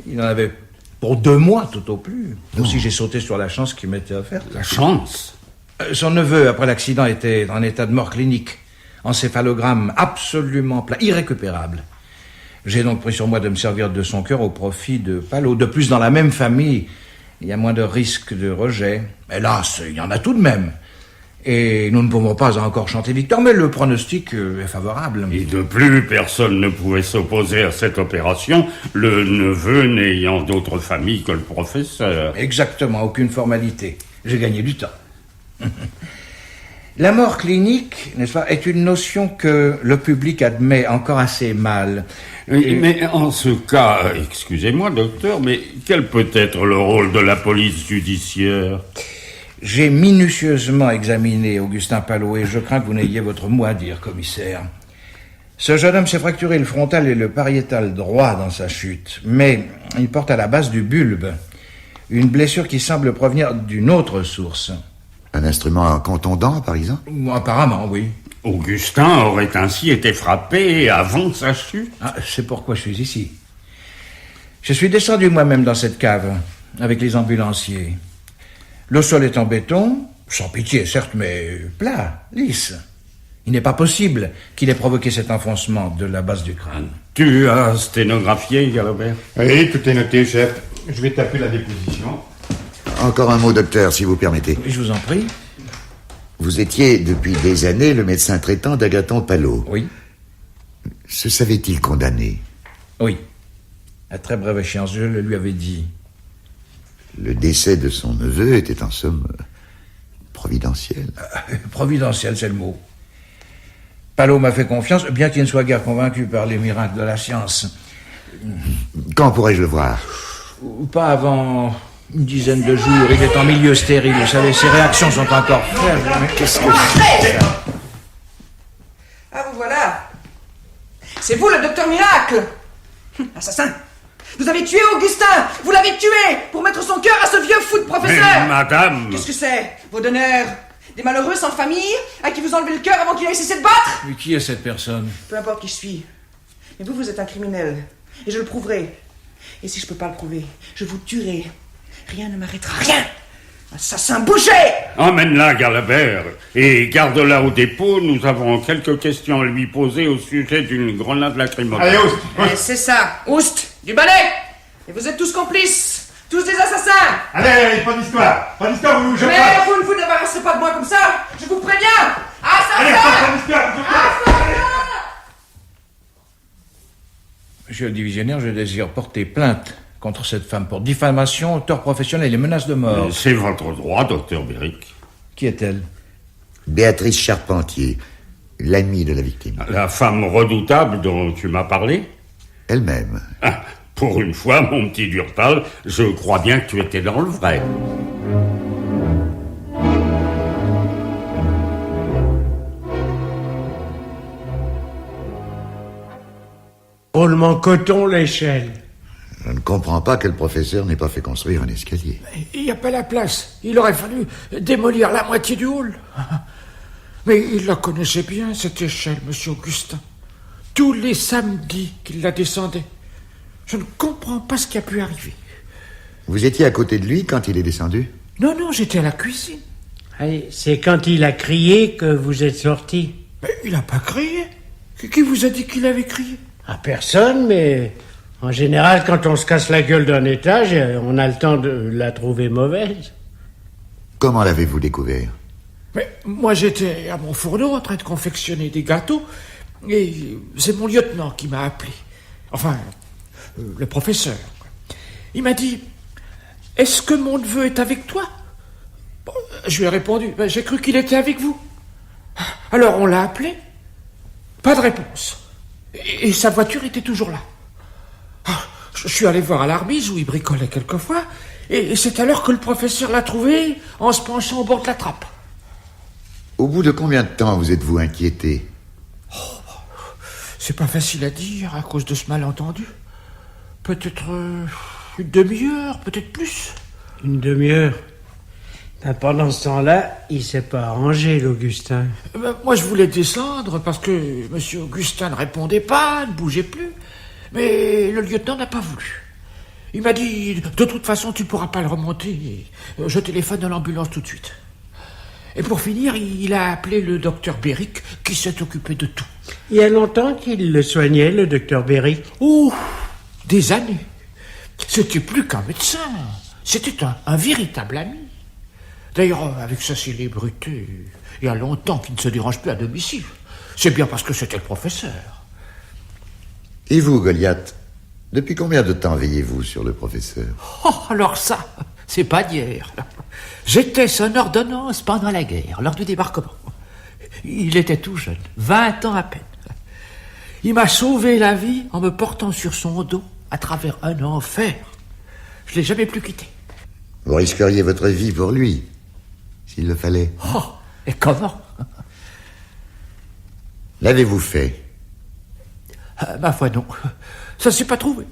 [SPEAKER 13] Il en avait pour 2 mois, tout au plus. Aussi, j'ai sauté sur la chance qui m'était offerte.
[SPEAKER 11] La chance?
[SPEAKER 13] Son neveu, après l'accident, était en état de mort clinique. Encéphalogramme absolument plat, irrécupérable. J'ai donc pris sur moi de me servir de son cœur au profit de Palot. De plus, dans la même famille, il y a moins de risques de rejet. Hélas, il y en a tout de même. Et nous ne pouvons pas encore chanter victoire, mais le pronostic est favorable.
[SPEAKER 11] Et de plus, personne ne pouvait s'opposer à cette opération, le neveu n'ayant d'autre famille que le professeur.
[SPEAKER 13] Exactement, aucune formalité. J'ai gagné du temps. La mort clinique, n'est-ce pas, est une notion que le public admet encore assez mal.
[SPEAKER 11] Mais en ce cas, excusez-moi, docteur, mais quel peut être le rôle de la police judiciaire?
[SPEAKER 13] J'ai minutieusement examiné Augustin Palot et je crains que vous n'ayez votre mot à dire, commissaire. Ce jeune homme s'est fracturé le frontal et le pariétal droit dans sa chute, mais il porte à la base du bulbe une blessure qui semble provenir d'une autre source.
[SPEAKER 5] Un instrument contondant, par exemple?
[SPEAKER 13] Apparemment, oui.
[SPEAKER 11] Augustin aurait ainsi été frappé avant sa chute?
[SPEAKER 13] C'est pourquoi je suis ici. Je suis descendu moi-même dans cette cave, avec les ambulanciers. Le sol est en béton, sans pitié, certes, mais plat, lisse. Il n'est pas possible qu'il ait provoqué cet enfoncement de la base du crâne.
[SPEAKER 11] Tu as sténographié, Galabert?
[SPEAKER 12] Oui, tout est noté, chef. Je vais taper la déposition.
[SPEAKER 5] Encore un mot, docteur, si vous permettez.
[SPEAKER 13] Je vous en prie.
[SPEAKER 5] Vous étiez, depuis des années, le médecin traitant d'Agathon Palot.
[SPEAKER 13] Oui.
[SPEAKER 5] Se savait-il condamné?
[SPEAKER 13] Oui. À très brève échéance, je le lui avais dit.
[SPEAKER 5] Le décès de son neveu était en somme providentiel.
[SPEAKER 13] Providentiel, c'est le mot. Palot m'a fait confiance, bien qu'il ne soit guère convaincu par les miracles de la science.
[SPEAKER 5] Quand pourrais-je le voir?
[SPEAKER 13] Pas avant une dizaine de jours. Il est en milieu stérile, vous savez, ses réactions sont encore faibles. Mais qu'est-ce que c'est ça?
[SPEAKER 2] Ah, vous voilà. C'est vous, le docteur Miracle. Assassin. Vous avez tué Augustin. Vous l'avez tué pour mettre son cœur à ce vieux fou de professeur.
[SPEAKER 11] Mais madame...
[SPEAKER 2] Qu'est-ce que c'est? Vos donneurs? Des malheureux sans famille à qui vous enlevez le cœur avant qu'il ait cessé de battre?
[SPEAKER 13] Mais qui est cette personne?
[SPEAKER 2] Peu importe qui je suis. Mais vous êtes un criminel. Et je le prouverai. Et si je peux pas le prouver, je vous tuerai. Rien ne m'arrêtera. Rien! Assassin bouché!
[SPEAKER 11] Emmène-la, Galabert, et garde-la au dépôt. Nous avons quelques questions à lui poser au sujet d'une grenade lacrymogène.
[SPEAKER 12] Allez, Oust!
[SPEAKER 2] C'est ça, Oust, du balai! Et vous êtes tous complices, tous des assassins!
[SPEAKER 12] Allez, pas d'histoire! Pas d'histoire, vous ne bougez
[SPEAKER 2] Mais
[SPEAKER 12] pas!
[SPEAKER 2] vous ne vous débarrassez pas de moi comme ça! Je vous préviens!
[SPEAKER 12] Allez,
[SPEAKER 2] Assassin!
[SPEAKER 12] pas d'histoire, bougez pas!
[SPEAKER 13] Monsieur le divisionnaire, je désire porter plainte contre cette femme pour diffamation, tort professionnel et menaces de mort.
[SPEAKER 11] C'est votre droit, docteur Béric.
[SPEAKER 13] Qui est-elle?
[SPEAKER 5] Béatrice Charpentier, l'amie de la victime.
[SPEAKER 11] La femme redoutable dont tu m'as parlé?
[SPEAKER 5] Elle-même.
[SPEAKER 11] Ah, pour une fois, mon petit Durtal, je crois bien que tu étais dans le vrai.
[SPEAKER 8] Roulement coton, l'échelle.
[SPEAKER 5] Je ne comprends pas que le professeur n'ait pas fait construire un escalier.
[SPEAKER 6] Il n'y a pas la place. Il aurait fallu démolir la moitié du hall. Mais il la connaissait bien, cette échelle, monsieur Augustin. Tous les samedis qu'il la descendait. Je ne comprends pas ce qui a pu arriver.
[SPEAKER 5] Vous étiez à côté de lui quand il est descendu?
[SPEAKER 6] Non, j'étais à la cuisine.
[SPEAKER 8] Allez, c'est quand il a crié que vous êtes sortis.
[SPEAKER 6] Mais il n'a pas crié. Qui vous a dit qu'il avait crié?
[SPEAKER 8] À personne, mais en général, quand on se casse la gueule d'un étage, on a le temps de la trouver mauvaise.
[SPEAKER 5] Comment l'avez-vous découvert?
[SPEAKER 6] Mais moi, j'étais à mon fourneau en train de confectionner des gâteaux, et c'est mon lieutenant qui m'a appelé. Enfin, le professeur. Il m'a dit, « Est-ce que mon neveu est avec toi ?» Bon, je lui ai répondu, « J'ai cru qu'il était avec vous. » Alors on l'a appelé. Pas de réponse. Et sa voiture était toujours là. Je suis allé voir à la remise où il bricolait quelquefois, et c'est alors que le professeur l'a trouvé en se penchant au bord de la trappe.
[SPEAKER 5] Au bout de combien de temps vous êtes-vous inquiété?
[SPEAKER 6] C'est pas facile à dire à cause de ce malentendu. Peut-être une demi-heure, peut-être plus.
[SPEAKER 8] Une demi-heure? Pendant ce temps-là, il s'est pas arrangé, l'Augustin.
[SPEAKER 6] Moi, je voulais descendre parce que M. Augustin ne répondait pas, ne bougeait plus. Mais le lieutenant n'a pas voulu. Il m'a dit, de toute façon, tu ne pourras pas le remonter. Je téléphone à l'ambulance tout de suite. Et pour finir, il a appelé le docteur Béric, qui s'est occupé de tout.
[SPEAKER 8] Il y a longtemps qu'il le soignait, le docteur Béric?
[SPEAKER 6] Oh, des années. C'était plus qu'un médecin. C'était un véritable ami. D'ailleurs, avec sa célébrité, il y a longtemps qu'il ne se dérange plus à domicile. C'est bien parce que c'était le professeur.
[SPEAKER 5] Et vous, Goliath, depuis combien de temps veillez-vous sur le professeur?
[SPEAKER 6] Oh, alors ça, c'est pas d'hier. J'étais son ordonnance pendant la guerre, lors du débarquement. Il était tout jeune, 20 ans à peine. Il m'a sauvé la vie en me portant sur son dos à travers un enfer. Je l'ai jamais plus quitté.
[SPEAKER 5] Vous risqueriez votre vie pour lui, s'il le fallait.
[SPEAKER 6] Oh, et comment?
[SPEAKER 5] L'avez-vous fait?
[SPEAKER 6] Ma foi, non. Ça s'est pas trouvé.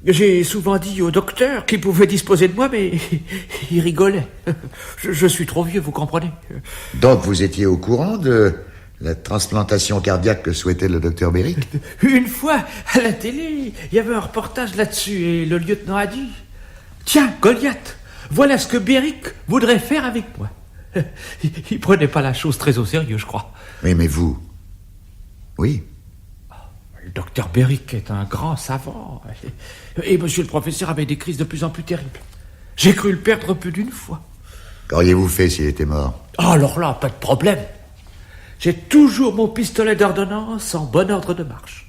[SPEAKER 6] J'ai souvent dit au docteur qu'il pouvait disposer de moi, mais il rigolait. Je suis trop vieux, vous comprenez.
[SPEAKER 5] Donc vous étiez au courant de la transplantation cardiaque que souhaitait le docteur Béric?
[SPEAKER 6] Une fois, à la télé, il y avait un reportage là-dessus, et le lieutenant a dit, « Tiens, Goliath, voilà ce que Béric voudrait faire avec moi. » Il prenait pas la chose très au sérieux, je crois.
[SPEAKER 5] Oui, mais vous... Oui.
[SPEAKER 6] Le docteur Béric est un grand savant. Et monsieur le professeur avait des crises de plus en plus terribles. J'ai cru le perdre plus d'une fois.
[SPEAKER 5] Qu'auriez-vous fait s'il était mort?
[SPEAKER 6] Oh, alors là, pas de problème. J'ai toujours mon pistolet d'ordonnance en bon ordre de marche.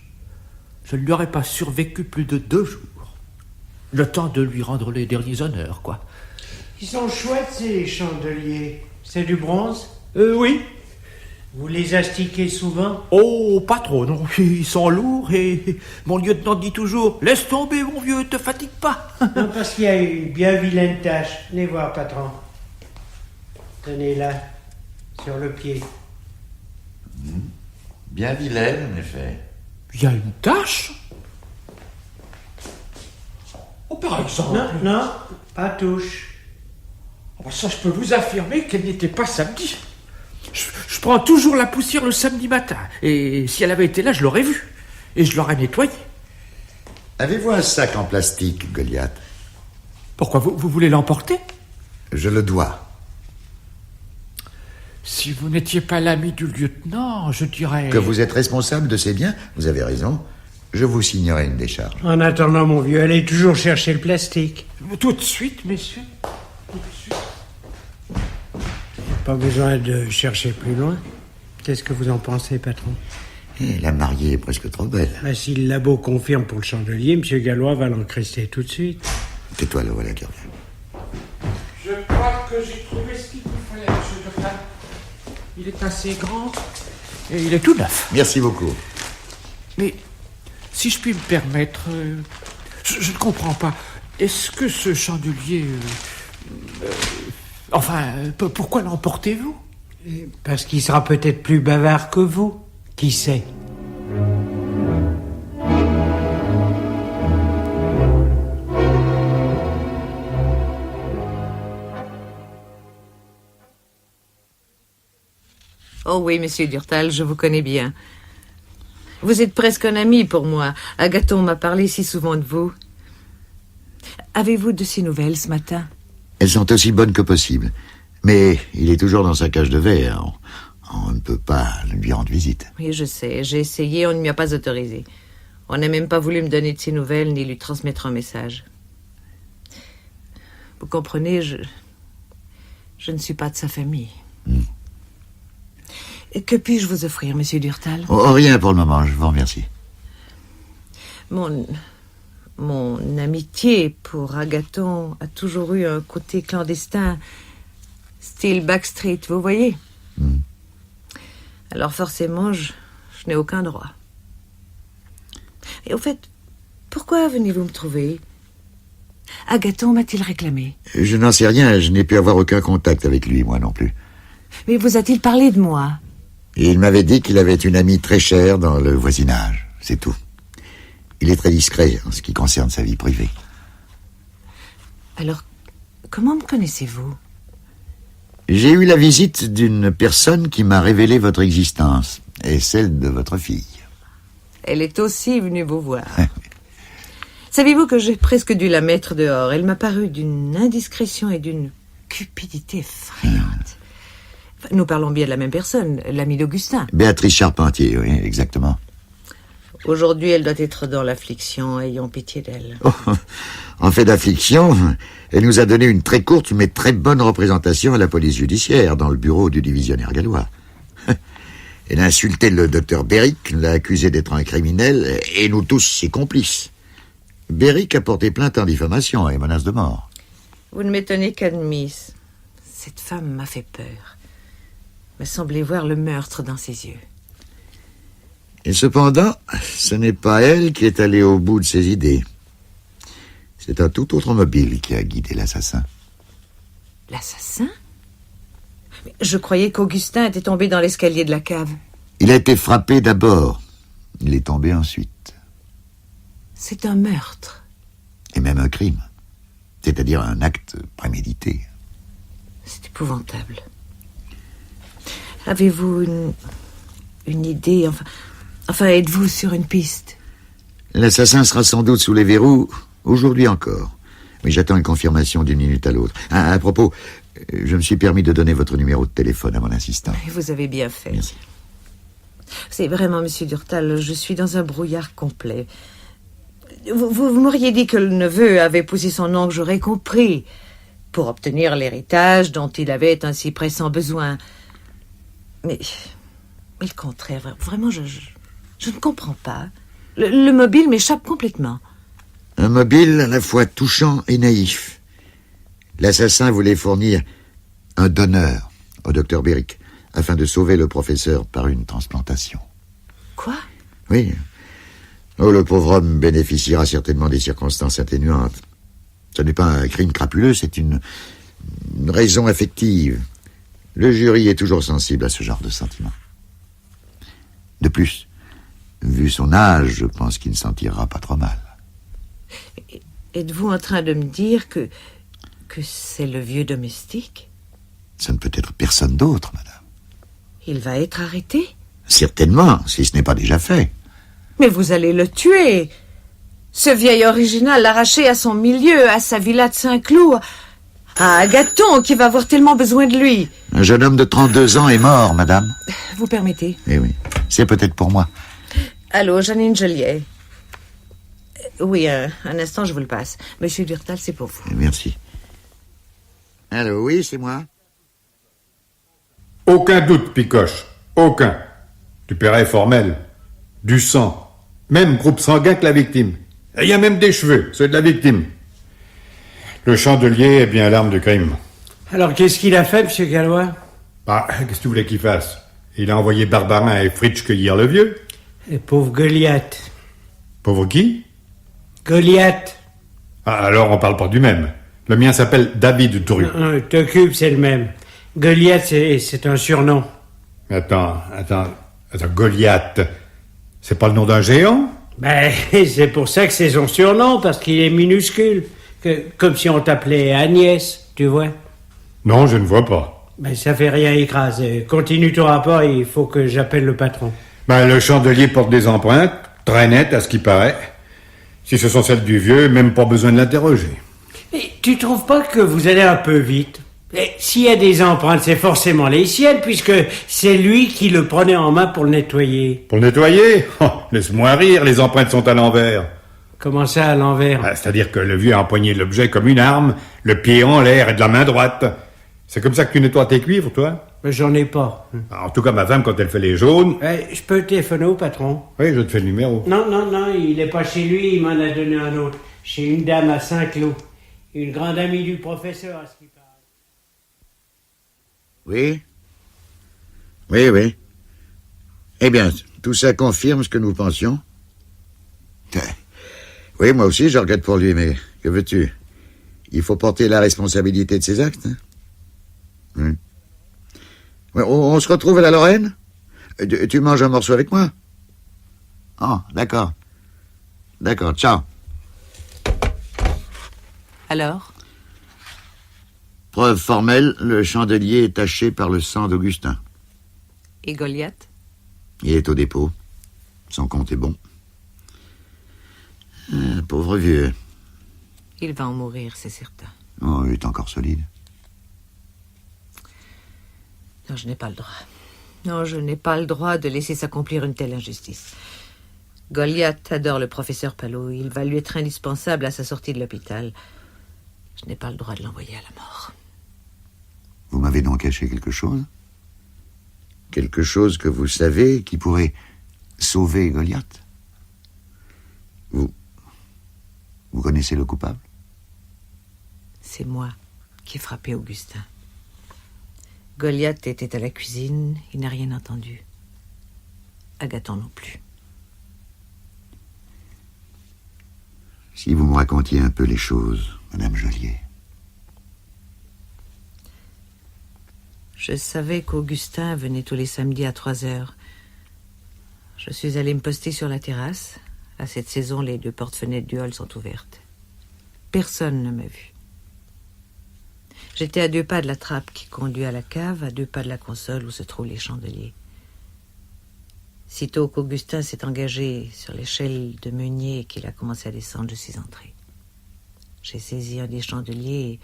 [SPEAKER 6] Je ne lui aurais pas survécu plus de 2 jours. Le temps de lui rendre les derniers honneurs, quoi.
[SPEAKER 8] Ils sont chouettes, ces chandeliers. C'est du bronze?
[SPEAKER 6] Oui.
[SPEAKER 8] Vous les astiquez souvent?
[SPEAKER 6] Oh, pas trop, non. Ils sont lourds et mon lieutenant dit toujours « Laisse tomber, mon vieux, te fatigue pas. »
[SPEAKER 8] Non, parce qu'il y a une bien vilaine tache. Venez voir, patron. Tenez-la, sur le pied.
[SPEAKER 5] Bien vilaine, en effet.
[SPEAKER 6] Il y a une tache? Oh, par exemple.
[SPEAKER 8] Non, pas touche.
[SPEAKER 6] Oh, ça, je peux vous affirmer qu'elle n'était pas samedi. Je prends toujours la poussière le samedi matin. Et si elle avait été là, je l'aurais vue. Et je l'aurais nettoyée.
[SPEAKER 5] Avez-vous un sac en plastique, Goliath?
[SPEAKER 6] Pourquoi, vous voulez l'emporter?
[SPEAKER 5] Je le dois.
[SPEAKER 6] Si vous n'étiez pas l'ami du lieutenant, je dirais...
[SPEAKER 5] Que vous êtes responsable de ses biens? Vous avez raison. Je vous signerai une décharge.
[SPEAKER 8] En attendant, mon vieux, allez toujours chercher le plastique.
[SPEAKER 6] Tout de suite, messieurs. Tout de suite.
[SPEAKER 8] Pas besoin de chercher plus loin. Qu'est-ce que vous en pensez, patron?
[SPEAKER 5] La mariée est presque trop belle.
[SPEAKER 8] Si le labo confirme pour le chandelier, M. Gallois va l'encrester tout de suite.
[SPEAKER 5] Tais-toi, le voilà qui revient.
[SPEAKER 6] Je crois que j'ai trouvé ce qu'il vous fallait, M. Durtal. Il est assez grand et il est tout neuf.
[SPEAKER 5] Merci beaucoup.
[SPEAKER 6] Mais, si je puis me permettre, je ne comprends pas. Est-ce que ce chandelier... pourquoi l'emportez-vous?
[SPEAKER 8] Parce qu'il sera peut-être plus bavard que vous. Qui sait?
[SPEAKER 10] Oh oui, monsieur Durtal, je vous connais bien. Vous êtes presque un ami pour moi. Agathon m'a parlé si souvent de vous. Avez-vous de ces nouvelles ce matin?
[SPEAKER 5] Elles sont aussi bonnes que possible. Mais il est toujours dans sa cage de verre. On ne peut pas lui rendre visite.
[SPEAKER 10] Oui, je sais. J'ai essayé, on ne m'y a pas autorisé. On n'a même pas voulu me donner de ses nouvelles ni lui transmettre un message. Vous comprenez, je ne suis pas de sa famille. Et que puis-je vous offrir, monsieur Durtal?
[SPEAKER 5] Oh, rien pour le moment, je vous remercie.
[SPEAKER 10] Mon amitié pour Agathon a toujours eu un côté clandestin, style Backstreet, vous voyez? Alors forcément, je n'ai aucun droit. Et au fait, pourquoi venez-vous me trouver? Agathon m'a-t-il réclamé?
[SPEAKER 5] Je n'en sais rien, je n'ai pu avoir aucun contact avec lui, moi non plus.
[SPEAKER 10] Mais vous a-t-il parlé de moi?
[SPEAKER 5] Et il m'avait dit qu'il avait une amie très chère dans le voisinage, c'est tout. Il est très discret en ce qui concerne sa vie privée.
[SPEAKER 10] Alors, comment me connaissez-vous?
[SPEAKER 5] J'ai eu la visite d'une personne qui m'a révélé votre existence, et celle de votre fille.
[SPEAKER 10] Elle est aussi venue vous voir. Savez-vous que j'ai presque dû la mettre dehors? Elle m'a paru d'une indiscrétion et d'une cupidité effrayante. Enfin, nous parlons bien de la même personne, l'amie d'Augustin.
[SPEAKER 5] Béatrice Charpentier, oui, exactement.
[SPEAKER 10] Aujourd'hui, elle doit être dans l'affliction, ayons pitié d'elle.
[SPEAKER 5] Oh, en fait d'affliction, elle nous a donné une très courte mais très bonne représentation à la police judiciaire, dans le bureau du divisionnaire gallois. Elle a insulté le docteur Béric, l'a accusé d'être un criminel, et nous tous ses complices. Béric a porté plainte en diffamation et menace de mort.
[SPEAKER 10] Vous ne m'étonnez qu'admise. Cette femme m'a fait peur. M'a semblé voir le meurtre dans ses yeux.
[SPEAKER 5] Et cependant, ce n'est pas elle qui est allée au bout de ses idées. C'est un tout autre mobile qui a guidé l'assassin.
[SPEAKER 10] L'assassin? Mais je croyais qu'Augustin était tombé dans l'escalier de la cave.
[SPEAKER 5] Il a été frappé d'abord. Il est tombé ensuite.
[SPEAKER 10] C'est un meurtre.
[SPEAKER 5] Et même un crime. C'est-à-dire un acte prémédité.
[SPEAKER 10] C'est épouvantable. Avez-vous une idée, enfin, êtes-vous sur une piste?
[SPEAKER 5] L'assassin sera sans doute sous les verrous aujourd'hui encore. Mais j'attends une confirmation d'une minute à l'autre. À propos, je me suis permis de donner votre numéro de téléphone à mon assistant.
[SPEAKER 10] Vous avez bien fait.
[SPEAKER 5] Merci.
[SPEAKER 10] C'est vraiment, monsieur Durtal, je suis dans un brouillard complet. Vous m'auriez dit que le neveu avait épousé son oncle, j'aurais compris. Pour obtenir l'héritage dont il avait un si pressant besoin. Mais le contraire, vraiment, je ne comprends pas. Le mobile m'échappe complètement.
[SPEAKER 5] Un mobile à la fois touchant et naïf. L'assassin voulait fournir un donneur au docteur Béric, afin de sauver le professeur par une transplantation.
[SPEAKER 10] Quoi?
[SPEAKER 5] Oui. Oh, le pauvre homme bénéficiera certainement des circonstances atténuantes. Ce n'est pas un crime crapuleux, c'est une raison affective. Le jury est toujours sensible à ce genre de sentiment. De plus, vu son âge, je pense qu'il ne s'en tirera pas trop mal.
[SPEAKER 10] Êtes-vous en train de me dire que c'est le vieux domestique?
[SPEAKER 5] Ça ne peut être personne d'autre, madame.
[SPEAKER 10] Il va être arrêté?
[SPEAKER 5] Certainement, si ce n'est pas déjà fait.
[SPEAKER 10] Mais vous allez le tuer. Ce vieil original arraché à son milieu, à sa villa de Saint-Cloud, à Agathon qui va avoir tellement besoin de lui.
[SPEAKER 5] Un jeune homme de 32 ans est mort, madame.
[SPEAKER 10] Vous permettez?
[SPEAKER 5] Eh oui, c'est peut-être pour moi.
[SPEAKER 10] Allô, Janine Joliet. Oui, un instant, je vous le passe. Monsieur Durtal, c'est pour vous.
[SPEAKER 5] Merci. Allô, oui, c'est moi.
[SPEAKER 12] Aucun doute, Picoche. Aucun. Du père est formel. Du sang. Même groupe sanguin que la victime. Et il y a même des cheveux, ceux de la victime. Le chandelier est bien l'arme du crime.
[SPEAKER 8] Alors, qu'est-ce qu'il a fait, monsieur Gallois?
[SPEAKER 12] Bah, qu'est-ce que tu voulais qu'il fasse? Il a envoyé Barbarin et Fritsch cueillir le vieux.
[SPEAKER 8] Et pauvre Goliath.
[SPEAKER 12] Pauvre qui?
[SPEAKER 8] Goliath.
[SPEAKER 12] Ah, alors on parle pas du même. Le mien s'appelle David Dru.
[SPEAKER 8] T'occupe, c'est le même. Goliath, c'est un surnom.
[SPEAKER 12] Attends, Goliath, c'est pas le nom d'un géant?
[SPEAKER 8] Ben, c'est pour ça que c'est son surnom, parce qu'il est minuscule. Comme si on t'appelait Agnès, tu vois.
[SPEAKER 12] Non, je ne vois pas.
[SPEAKER 8] Ben, ça fait rien, Écrase. Continue ton rapport, il faut que j'appelle le patron.
[SPEAKER 12] Le chandelier porte des empreintes, très nettes à ce qui paraît. Si ce sont celles du vieux, même pas besoin de l'interroger.
[SPEAKER 8] Et tu trouves pas que vous allez un peu vite? S'il y a des empreintes, c'est forcément les siennes, puisque c'est lui qui le prenait en main pour le nettoyer.
[SPEAKER 12] Pour le nettoyer? Laisse-moi rire, les empreintes sont à l'envers.
[SPEAKER 8] Comment ça, à l'envers?
[SPEAKER 12] C'est-à-dire que le vieux a empoigné l'objet comme une arme, le pied en l'air et de la main droite. C'est comme ça que tu nettoies tes cuivres, toi?
[SPEAKER 8] J'en ai pas.
[SPEAKER 12] En tout cas, ma femme, quand elle fait les jaunes...
[SPEAKER 8] Je peux téléphoner au patron?
[SPEAKER 12] Oui, je te fais le numéro.
[SPEAKER 8] Non, il est pas chez lui, il m'en a donné un autre. Chez une dame à Saint-Cloud. Une grande amie du professeur, à ce qui paraît.
[SPEAKER 5] Oui? Oui. Eh bien, tout ça confirme ce que nous pensions. Oui, moi aussi, je regrette pour lui, mais que veux-tu? Il faut porter la responsabilité de ses actes. Hein? Oui. On se retrouve à la Lorraine? Tu manges un morceau avec moi? Oh, d'accord. D'accord, ciao.
[SPEAKER 10] Alors?
[SPEAKER 5] Preuve formelle, le chandelier est taché par le sang d'Augustin.
[SPEAKER 10] Et Goliath?
[SPEAKER 5] Il est au dépôt. Son compte est bon. Pauvre vieux.
[SPEAKER 10] Il va en mourir, c'est certain.
[SPEAKER 5] Oh, il est encore solide.
[SPEAKER 10] Non, je n'ai pas le droit. Non, je n'ai pas le droit de laisser s'accomplir une telle injustice. Goliath adore le professeur Palot. Il va lui être indispensable à sa sortie de l'hôpital. Je n'ai pas le droit de l'envoyer à la mort.
[SPEAKER 5] Vous m'avez donc caché quelque chose? Quelque chose que vous savez qui pourrait sauver Goliath? Vous connaissez le coupable?
[SPEAKER 10] C'est moi qui ai frappé Augustin. Goliath était à la cuisine, il n'a rien entendu. Agathon non plus.
[SPEAKER 5] Si vous me racontiez un peu les choses, Madame Joliet.
[SPEAKER 10] Je savais qu'Augustin venait tous les samedis à 3h. Je suis allée me poster sur la terrasse. À cette saison, les 2 portes-fenêtres du hall sont ouvertes. Personne ne m'a vue. J'étais à 2 pas de la trappe qui conduit à la cave, à 2 pas de la console où se trouvent les chandeliers. Sitôt qu'Augustin s'est engagé sur l'échelle de meunier et qu'il a commencé à descendre, je suis entrée. J'ai saisi un des chandeliers et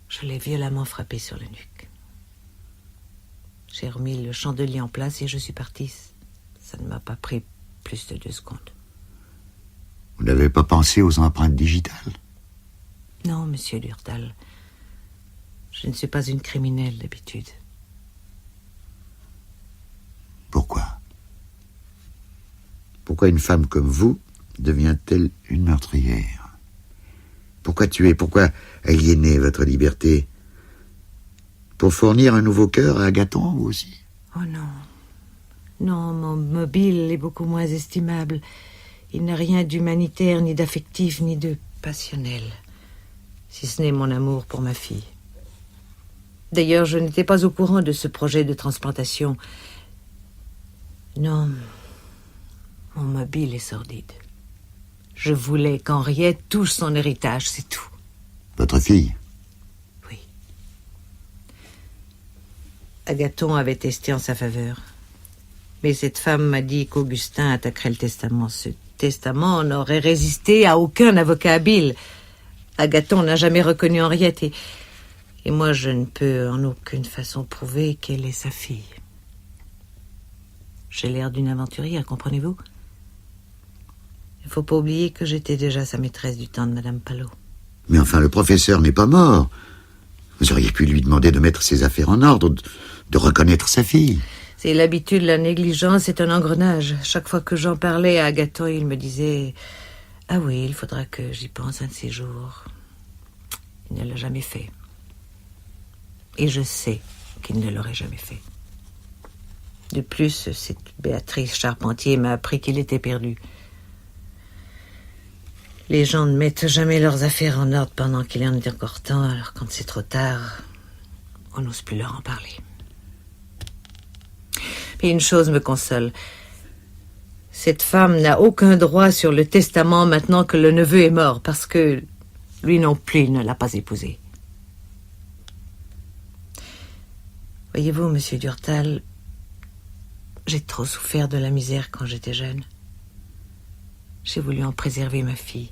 [SPEAKER 10] je l'ai violemment frappé sur la nuque. J'ai remis le chandelier en place et je suis partie. Ça ne m'a pas pris plus de 2 secondes.
[SPEAKER 5] Vous n'avez pas pensé aux empreintes digitales?
[SPEAKER 10] Non, monsieur Durtal. Je ne suis pas une criminelle d'habitude.
[SPEAKER 5] Pourquoi? Pourquoi une femme comme vous devient-elle une meurtrière? Pourquoi tuer? Pourquoi aliéner votre liberté? Pour fournir un nouveau cœur à Agathon, vous aussi?
[SPEAKER 10] Oh non. Non, mon mobile est beaucoup moins estimable. Il n'a rien d'humanitaire, ni d'affectif, ni de passionnel. Si ce n'est mon amour pour ma fille. D'ailleurs, je n'étais pas au courant de ce projet de transplantation. Non, mon mobile est sordide. Je voulais qu'Henriette touche son héritage, c'est tout.
[SPEAKER 5] Votre fille?
[SPEAKER 10] Oui. Agathon avait testé en sa faveur. Mais cette femme m'a dit qu'Augustin attaquerait le testament. Ce testament n'aurait résisté à aucun avocat habile. Agathon n'a jamais reconnu Henriette et moi, je ne peux en aucune façon prouver qu'elle est sa fille. J'ai l'air d'une aventurière, comprenez-vous? Il ne faut pas oublier que j'étais déjà sa maîtresse du temps de Madame Palot.
[SPEAKER 5] Mais enfin, le professeur n'est pas mort. Vous auriez pu lui demander de mettre ses affaires en ordre, de reconnaître sa fille.
[SPEAKER 10] C'est l'habitude, la négligence, c'est un engrenage. Chaque fois que j'en parlais à Agathon, il me disait « Ah oui, il faudra que j'y pense un de ces jours. » Il ne l'a jamais fait. Et je sais qu'il ne l'aurait jamais fait. De plus, cette Béatrice Charpentier m'a appris qu'il était perdu. Les gens ne mettent jamais leurs affaires en ordre pendant qu'il y en est encore temps, alors quand c'est trop tard, on n'ose plus leur en parler. Mais une chose me console. Cette femme n'a aucun droit sur le testament maintenant que le neveu est mort, parce que lui non plus ne l'a pas épousée. Voyez-vous, monsieur Durtal, j'ai trop souffert de la misère quand j'étais jeune. J'ai voulu en préserver ma fille,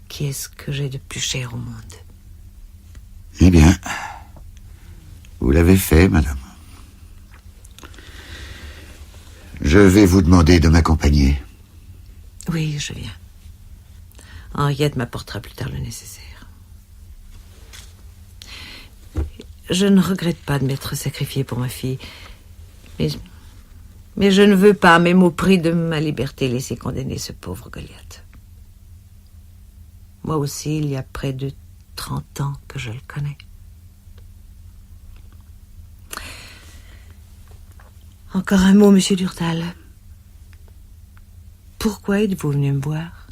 [SPEAKER 10] qui est ce que j'ai de plus cher au monde.
[SPEAKER 5] Eh bien, vous l'avez fait, madame. Je vais vous demander de m'accompagner.
[SPEAKER 10] Oui, je viens. Henriette m'apportera plus tard le nécessaire. Je ne regrette pas de m'être sacrifiée pour ma fille, mais je ne veux pas, même au prix de ma liberté, laisser condamner ce pauvre Goliath. Moi aussi, il y a près de 30 ans que je le connais. Encore un mot, monsieur Durtal. Pourquoi êtes-vous venu me voir?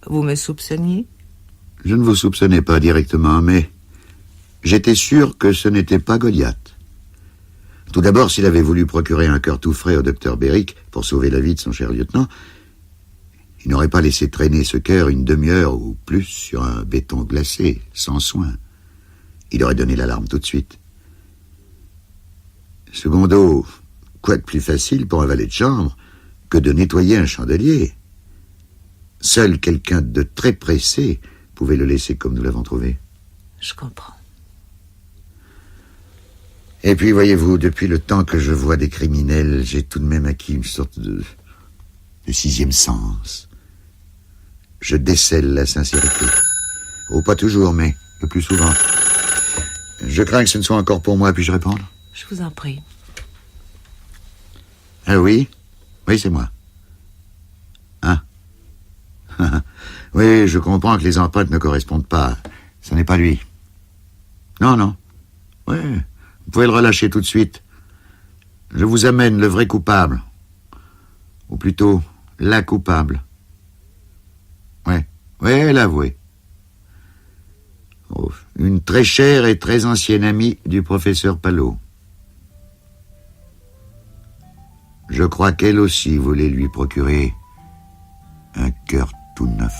[SPEAKER 10] Vous me soupçonniez?
[SPEAKER 5] Je ne vous soupçonnais pas directement, mais j'étais sûr que ce n'était pas Goliath. Tout d'abord, s'il avait voulu procurer un cœur tout frais au docteur Béric pour sauver la vie de son cher lieutenant, il n'aurait pas laissé traîner ce cœur une demi-heure ou plus sur un béton glacé, sans soin. Il aurait donné l'alarme tout de suite. Secondo, quoi de plus facile pour un valet de chambre que de nettoyer un chandelier? Seul quelqu'un de très pressé pouvait le laisser comme nous l'avons trouvé.
[SPEAKER 10] Je comprends.
[SPEAKER 5] Et puis, voyez-vous, depuis le temps que je vois des criminels, j'ai tout de même acquis une sorte de sixième sens. Je décèle la sincérité. Oh, pas toujours, mais le plus souvent. Je crains que ce ne soit encore pour moi. Puis-je répondre?
[SPEAKER 10] Je vous en prie.
[SPEAKER 5] Ah oui? Oui, c'est moi. Hein? Oui, je comprends que les empreintes ne correspondent pas. Ce n'est pas lui. Non, non. Oui, vous pouvez le relâcher tout de suite. Je vous amène le vrai coupable. Ou plutôt, la coupable. Oui, l'avouer. Oh, une très chère et très ancienne amie du professeur Palot. Je crois qu'elle aussi voulait lui procurer un cœur tout neuf.